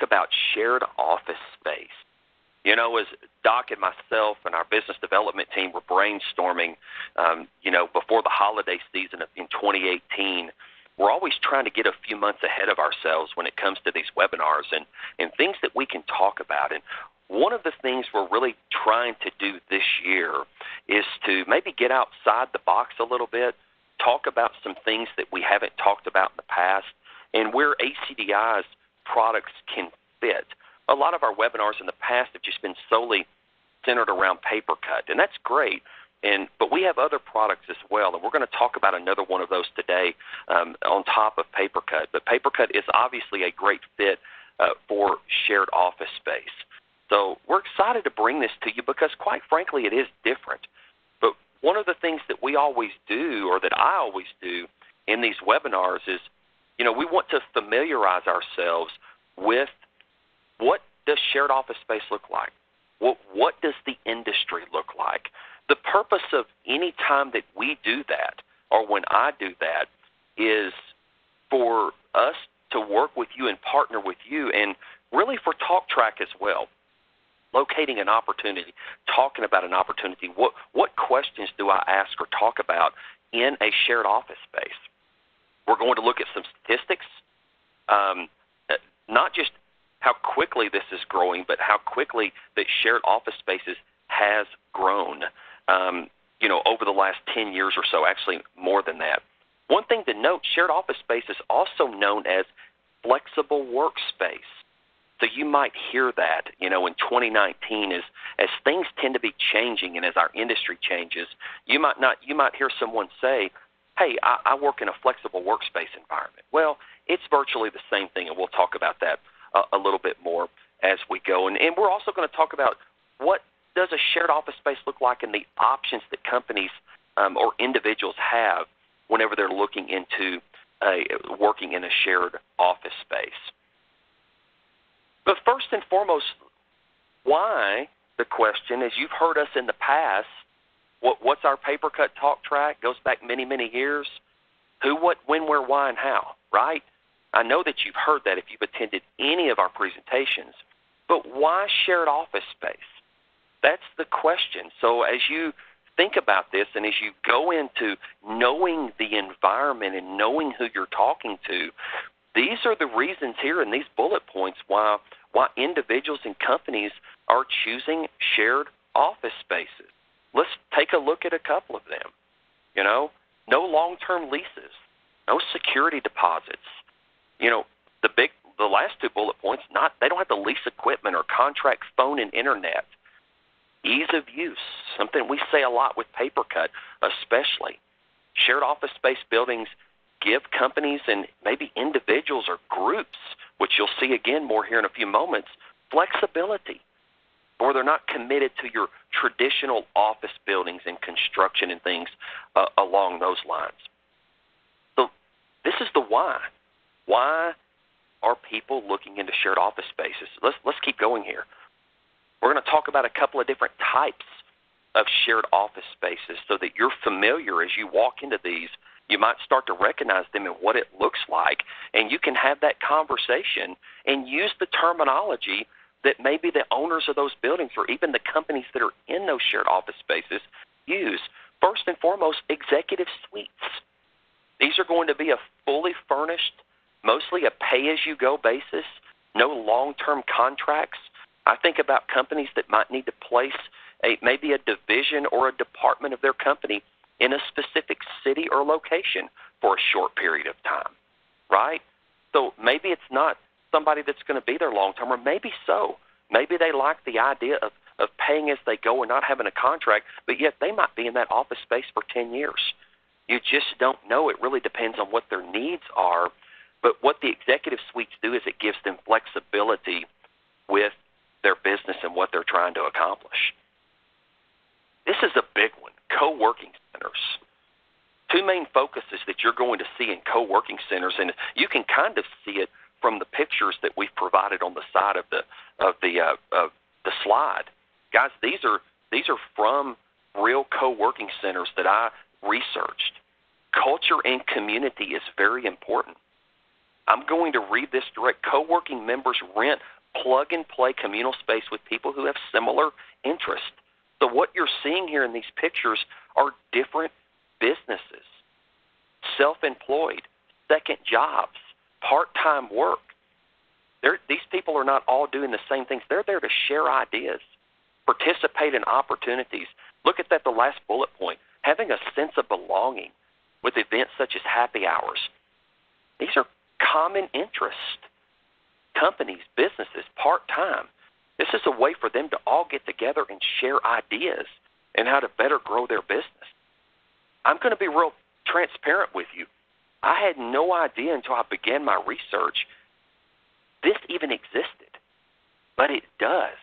talk about shared office space. You know, as Doc and myself and our business development team were brainstorming, before the holiday season in 2018, we're always trying to get a few months ahead of ourselves when it comes to these webinars and things that we can talk about. And one of the things we're really trying to do this year is to maybe get outside the box a little bit, talk about some things that we haven't talked about in the past, and where ACDI's products can fit. A lot of our webinars in the past have just been solely centered around PaperCut, and that's great. But we have other products as well, and we're going to talk about another one of those today on top of PaperCut. But PaperCut is obviously a great fit for shared office space. So we're excited to bring this to you because, quite frankly, it is different. But one of the things that we always do, or that I always do in these webinars is, we want to familiarize ourselves with what does shared office space look like? What does the industry look like? The purpose of any time that we do that, or when I do that, is for us to work with you and partner with you, and really for talk track as well. Locating an opportunity, talking about an opportunity. What questions do I ask or talk about in a shared office space? We're going to look at some statistics, not just how quickly this is growing, but how quickly that shared office spaces has grown, over the last 10 years or so, actually more than that. One thing to note, shared office space is also known as flexible workspace. So you might hear that, in 2019 as things tend to be changing and as our industry changes, you might hear someone say, hey, I work in a flexible workspace environment. Well, it's virtually the same thing, and we'll talk about that a little bit more as we go. And we're also going to talk about what does a shared office space look like and the options that companies or individuals have whenever they're looking into working in a shared office space. But first and foremost, why, the question, as you've heard us in the past, what's our PaperCut talk track? Goes back many, many years. Who, what, when, where, why, and how, right? I know that you've heard that if you've attended any of our presentations. But why shared office space? That's the question. So as you think about this and as you go into knowing the environment and knowing who you're talking to, these are the reasons here in these bullet points why individuals and companies are choosing shared office spaces. Let's take a look at a couple of them. No long-term leases, no security deposits. The last two bullet points, they don't have to lease equipment or contract phone and internet. Ease of use, something we say a lot with PaperCut especially. Shared office space buildings give companies and maybe individuals or groups, which you'll see again more here in a few moments, flexibility, or they're not committed to your traditional office buildings and construction and things along those lines. So this is the why. Why are people looking into shared office spaces? Let's keep going here. We're going to talk about a couple of different types of shared office spaces so that you're familiar as you walk into these. You might start to recognize them and what it looks like, and you can have that conversation and use the terminology that maybe the owners of those buildings or even the companies that are in those shared office spaces use. First and foremost, executive suites. These are going to be a fully furnished, mostly a pay-as-you-go basis, no long-term contracts. I think about companies that might need to place maybe a division or a department of their company in a specific city or location for a short period of time, right? So maybe it's not somebody that's going to be there long-term, or maybe so. Maybe they like the idea of paying as they go and not having a contract, but yet they might be in that office space for 10 years. You just don't know. It really depends on what their needs are. But what the executive suites do is it gives them flexibility with their business and what they're trying to accomplish. This is a big one, co-working centers. Two main focuses that you're going to see in co-working centers, and you can kind of see it from the pictures that we've provided on the side of the slide. Guys, these are from real co-working centers that I researched. Culture and community is very important. I'm going to read this direct. Co-working co-working members rent plug-and-play communal space with people who have similar interests. So what you're seeing here in these pictures are different businesses, self-employed, second jobs, part-time work. These people are not all doing the same things. They're there to share ideas, participate in opportunities. Look at that, the last bullet point, having a sense of belonging with events such as happy hours. These are common interest companies, businesses, part-time. This is a way for them to all get together and share ideas and how to better grow their business. I'm going to be real transparent with you. I had no idea until I began my research this even existed, but it does.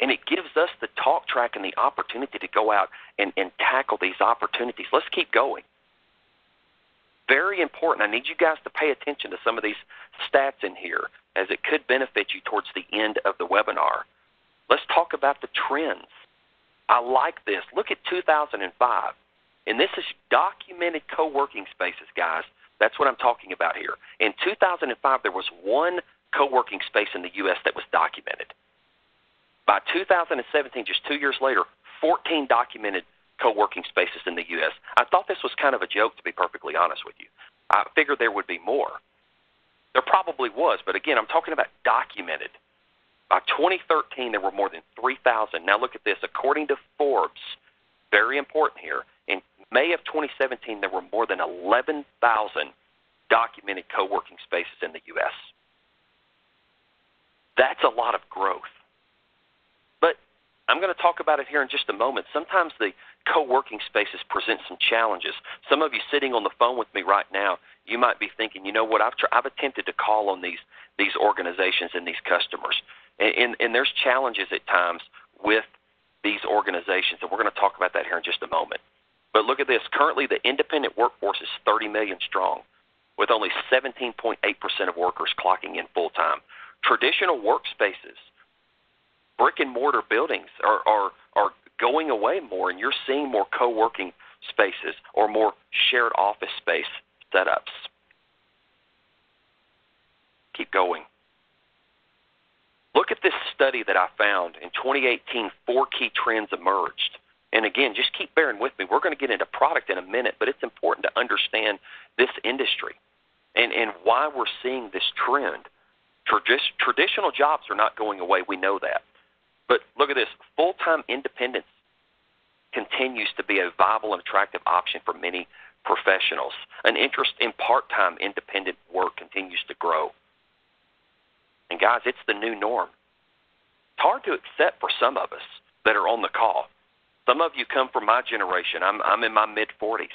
And it gives us the talk track and the opportunity to go out and tackle these opportunities. Let's keep going. Very important. I need you guys to pay attention to some of these stats in here, as it could benefit you towards the end of the webinar. Let's talk about the trends. I like this. Look at 2005. And this is documented co-working spaces, guys. That's what I'm talking about here. In 2005, there was one co-working space in the U.S. that was documented. By 2017, just 2 years later, 14 documented co-working spaces in the U.S. I thought this was kind of a joke, to be perfectly honest with you. I figured there would be more. There probably was, but again, I'm talking about documented. By 2013, there were more than 3,000. Now look at this. According to Forbes, very important here, in May of 2017, there were more than 11,000 documented co-working spaces in the U.S. That's a lot of growth. But I'm going to talk about it here in just a moment. Sometimes the co-working spaces present some challenges. Some of you sitting on the phone with me right now, you might be thinking, you know what, I've attempted to call on these organizations and these customers. And there's challenges at times with these organizations, and we're going to talk about that here in just a moment. But look at this. Currently, the independent workforce is 30 million strong, with only 17.8% of workers clocking in full-time. Traditional workspaces, brick-and-mortar buildings are going away more, and you're seeing more co-working spaces or more shared office space setups. Keep going. Look at this study that I found. In 2018, 4 key trends emerged. And again, just keep bearing with me. We're going to get into product in a minute, but it's important to understand this industry and why we're seeing this trend. Traditional jobs are not going away. We know that. But look at this. Full-time independence continues to be a viable and attractive option for many professionals. An interest in part-time independent work continues to grow. And guys, it's the new norm. It's hard to accept for some of us that are on the call. Some of you come from my generation. I'm in my mid-40s.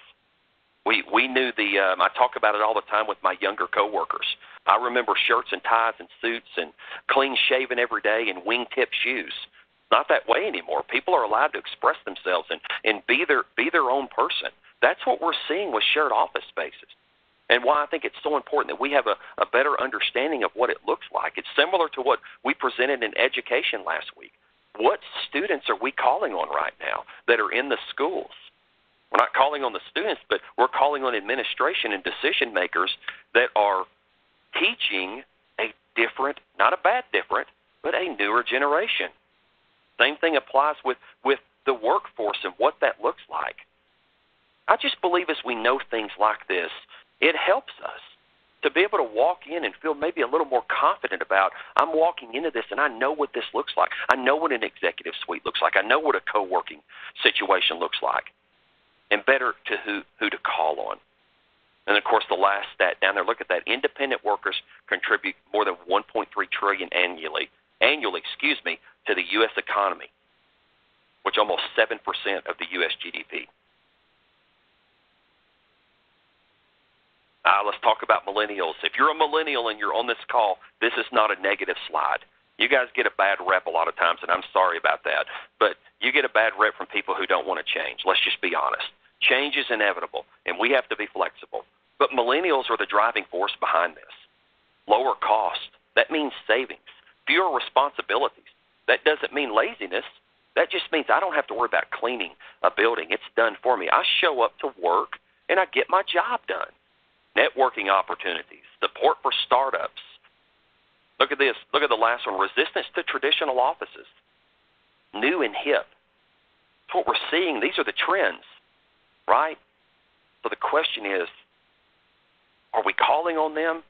We knew I talk about it all the time with my younger coworkers. I remember shirts and ties and suits and clean shaven every day and wingtip shoes. Not that way anymore. People are allowed to express themselves and be their own person. That's what we're seeing with shared office spaces. And why I think it's so important that we have a better understanding of what it looks like. It's similar to what we presented in education last week. What students are we calling on right now that are in the schools? We're not calling on the students, but we're calling on administration and decision makers that are teaching a different, not a bad different, but a newer generation. Same thing applies with the workforce and what that looks like. I just believe as we know things like this, it helps us to be able to walk in and feel maybe a little more confident about, I'm walking into this and I know what this looks like. I know what an executive suite looks like. I know what a co-working situation looks like. And better to who to call on. And, of course, the last stat down there, look at that. Independent workers contribute more than $1.3 trillion annually, to the U.S. economy, which almost 7% of the U.S. GDP. Let's talk about millennials. If you're a millennial and you're on this call, this is not a negative slide. You guys get a bad rep a lot of times, and I'm sorry about that. But you get a bad rep from people who don't want to change. Let's just be honest. Change is inevitable, and we have to be flexible. But millennials are the driving force behind this. Lower cost. That means savings. Fewer responsibilities. That doesn't mean laziness. That just means I don't have to worry about cleaning a building. It's done for me. I show up to work, and I get my job done. Networking opportunities, support for startups, Look at this. Look at the last one. Resistance to traditional offices. New and hip. That's what we're seeing. These are the trends, right? So the question is, are we calling on them?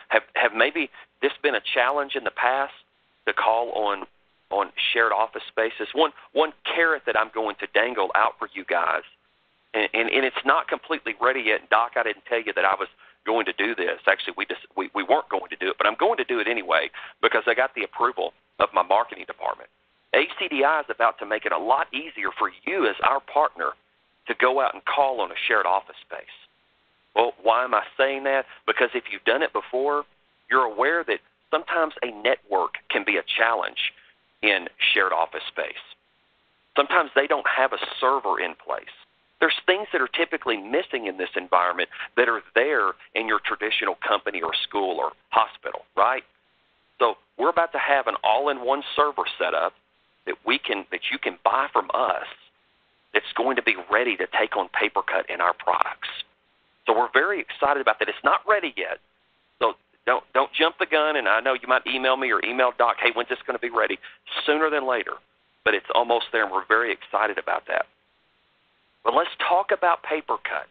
Have maybe this been a challenge in the past to call on shared office spaces? One carrot that I'm going to dangle out for you guys, and it's not completely ready yet. Doc, I didn't tell you that I was going to do this. Actually, we weren't going to do it, but I'm going to do it anyway because I got the approval of my marketing department. ACDI is about to make it a lot easier for you as our partner to go out and call on a shared office space. Well, why am I saying that? Because if you've done it before, you're aware that sometimes a network can be a challenge in shared office space. Sometimes they don't have a server in place. There's things that are typically missing in this environment that are there in your traditional company or school or hospital, right? So we're about to have an all-in-one server set up that you can buy from us that's going to be ready to take on PaperCut in our products. So we're very excited about that. It's not ready yet. So don't jump the gun, and I know you might email me or email Doc, hey, when's this going to be ready? Sooner than later. But it's almost there, and we're very excited about that. But let's talk about PaperCut.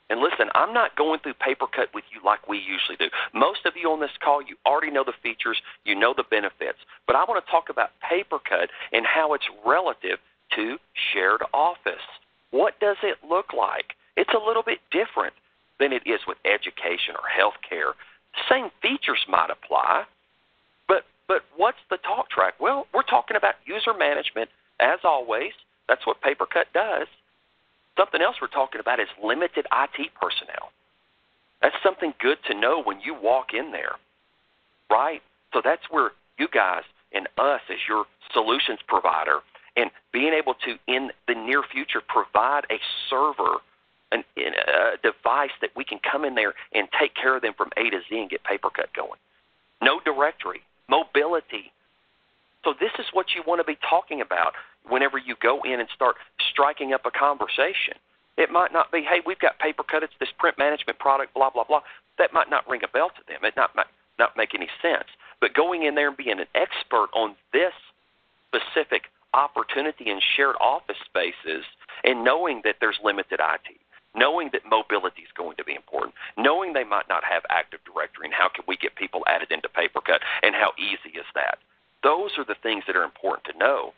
And listen, I'm not going through PaperCut with you like we usually do. Most of you on this call, you already know the features, you know the benefits. But I want to talk about PaperCut and how it's relative to shared office. What does it look like? It's a little bit different than it is with education or healthcare. Same features might apply, but what's the talk track? Well, we're talking about user management, as always. That's what PaperCut does. Something else we're talking about is limited IT personnel. That's something good to know when you walk in there, right? So that's where you guys and us as your solutions provider and being able to, in the near future, provide a server, a device that we can come in there and take care of them from A to Z and get PaperCut going. No directory, mobility. So this is what you want to be talking about whenever you go in and start striking up a conversation. It might not be, hey, we've got PaperCut, it's this print management product, blah, blah, blah. That might not ring a bell to them. It might not make any sense. But going in there and being an expert on this specific opportunity in shared office spaces and knowing that there's limited IT, knowing that mobility is going to be important, knowing they might not have Active Directory, and how can we get people added into PaperCut, and how easy is that? Those are the things that are important to know.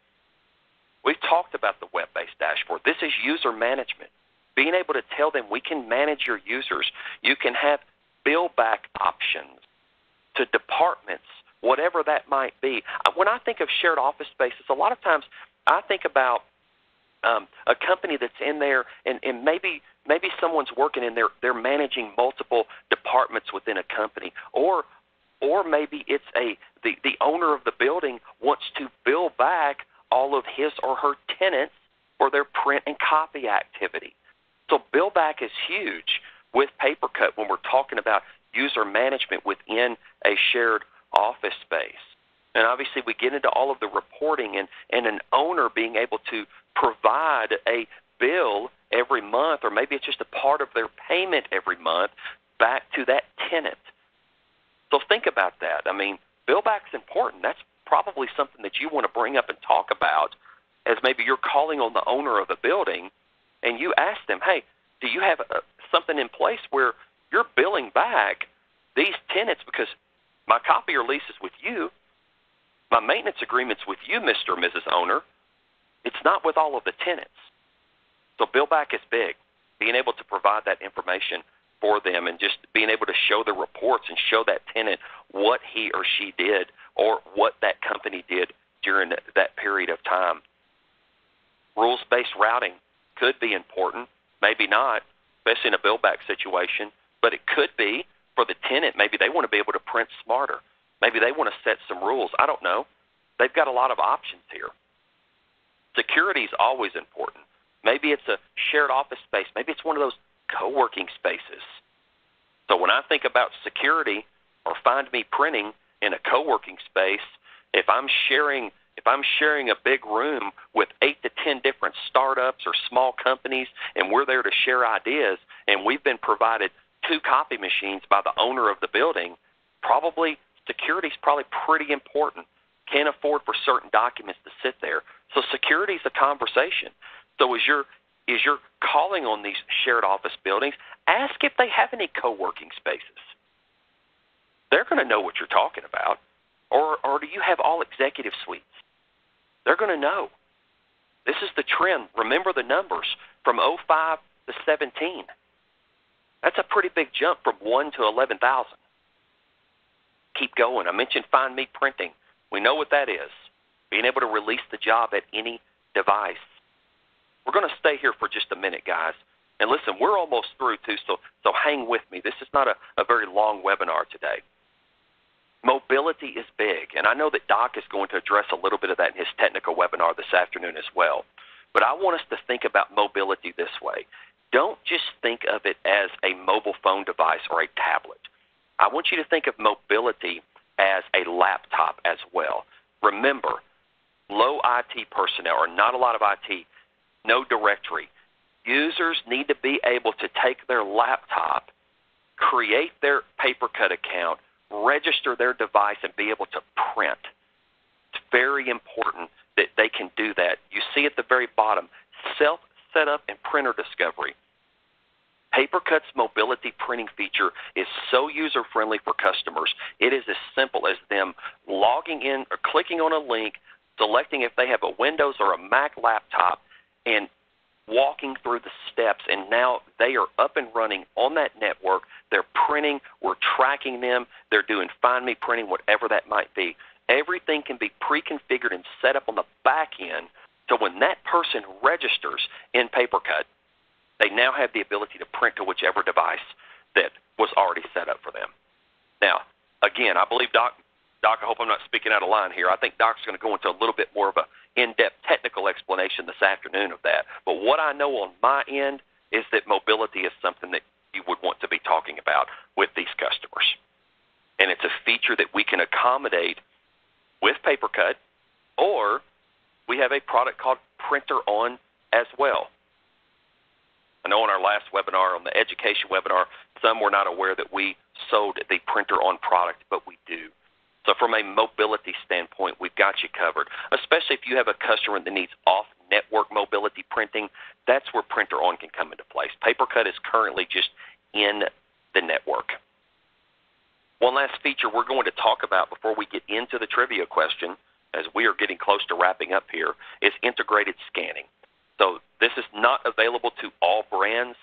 We've talked about the web-based dashboard. This is user management, being able to tell them we can manage your users. You can have bill-back options to departments, whatever that might be. When I think of shared office spaces, a lot of times I think about a company that's in there, and maybe someone's working in there. They're managing multiple departments within a company, or maybe it's the owner of the building wants to bill back all of his or her tenants for their print and copy activity. So bill back is huge with PaperCut when we're talking about user management within a shared office space. And obviously we get into all of the reporting and an owner being able to provide a bill every month, or maybe it's just a part of their payment every month back to that tenant. So think about that. I mean, bill back's important. That's probably something that you want to bring up and talk about as maybe you're calling on the owner of the building and you ask them, hey, do you have something in place where you're billing back these tenants because my copier lease is with you, my maintenance agreement's with you, Mr. or Mrs. Owner. It's not with all of the tenants. So bill back is big, being able to provide that information for them and just being able to show the reports and show that tenant what he or she did or what that company did during that period of time. Rules-based routing could be important, maybe not, especially in a bill-back situation, but it could be for the tenant. Maybe they want to be able to print smarter. Maybe they want to set some rules. I don't know. They've got a lot of options here. Security is always important. Maybe it's a shared office space. Maybe it's one of those co-working spaces. So when I think about security or find me printing in a co-working space, if I'm sharing a big room with 8 to 10 different startups or small companies and we're there to share ideas and we've been provided 2 copy machines by the owner of the building, probably security is probably pretty important. Can't afford for certain documents to sit there. So security is a conversation. So as you're calling on these shared office buildings, ask if they have any co-working spaces. They're going to know what you're talking about. Or do you have all executive suites? They're going to know. This is the trend. Remember the numbers from 05 to 17. That's a pretty big jump from 1 to 11,000. Keep going. I mentioned Find Me Printing. We know what that is, being able to release the job at any device. We're going to stay here for just a minute, guys. And listen, we're almost through, too, so hang with me. This is not a very long webinar today. Mobility is big, and I know that Doc is going to address a little bit of that in his technical webinar this afternoon as well. But I want us to think about mobility this way. Don't just think of it as a mobile phone device or a tablet. I want you to think of mobility as a laptop as well. Remember, low IT personnel, or not a lot of IT, no directory. Users need to be able to take their laptop, create their PaperCut account, register their device, and be able to print. It's very important that they can do that. You see at the very bottom, self-setup and printer discovery. PaperCut's mobility printing feature is so user-friendly for customers. It is as simple as them logging in or clicking on a link, selecting if they have a Windows or a Mac laptop, and walking through the steps, and now they are up and running on that network. They're printing. We're tracking them. They're doing Find Me printing, whatever that might be. Everything can be pre-configured and set up on the back end, so when that person registers in PaperCut, they now have the ability to print to whichever device that was already set up for them. Now, again, I believe Doc, I hope I'm not speaking out of line here. I think Doc's going to go into a little bit more of an in-depth technical explanation this afternoon of that. But what I know on my end is that mobility is something that you would want to be talking about with these customers. And it's a feature that we can accommodate with PaperCut, or we have a product called PrinterOn as well. I know on our last webinar, on the education webinar, some were not aware that we sold the PrinterOn product, but we do. So from a mobility standpoint, we've got you covered, especially if you have a customer that needs off-network mobility printing. That's where PrinterOn can come into place. PaperCut is currently just in the network. One last feature we're going to talk about before we get into the trivia question, as we are getting close to wrapping up here, is integrated scanning. So this is not available to all brands.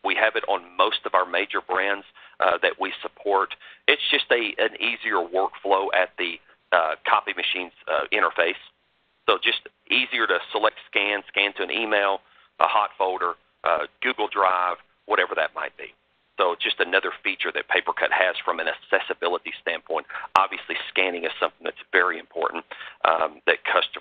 We have it on most of our major brands that we support. It's just an easier workflow at the copy machine's interface. So just easier to select scan to an email, a hot folder, Google Drive, whatever that might be. So just another feature that PaperCut has from an accessibility standpoint. Obviously, scanning is something that's very important that customers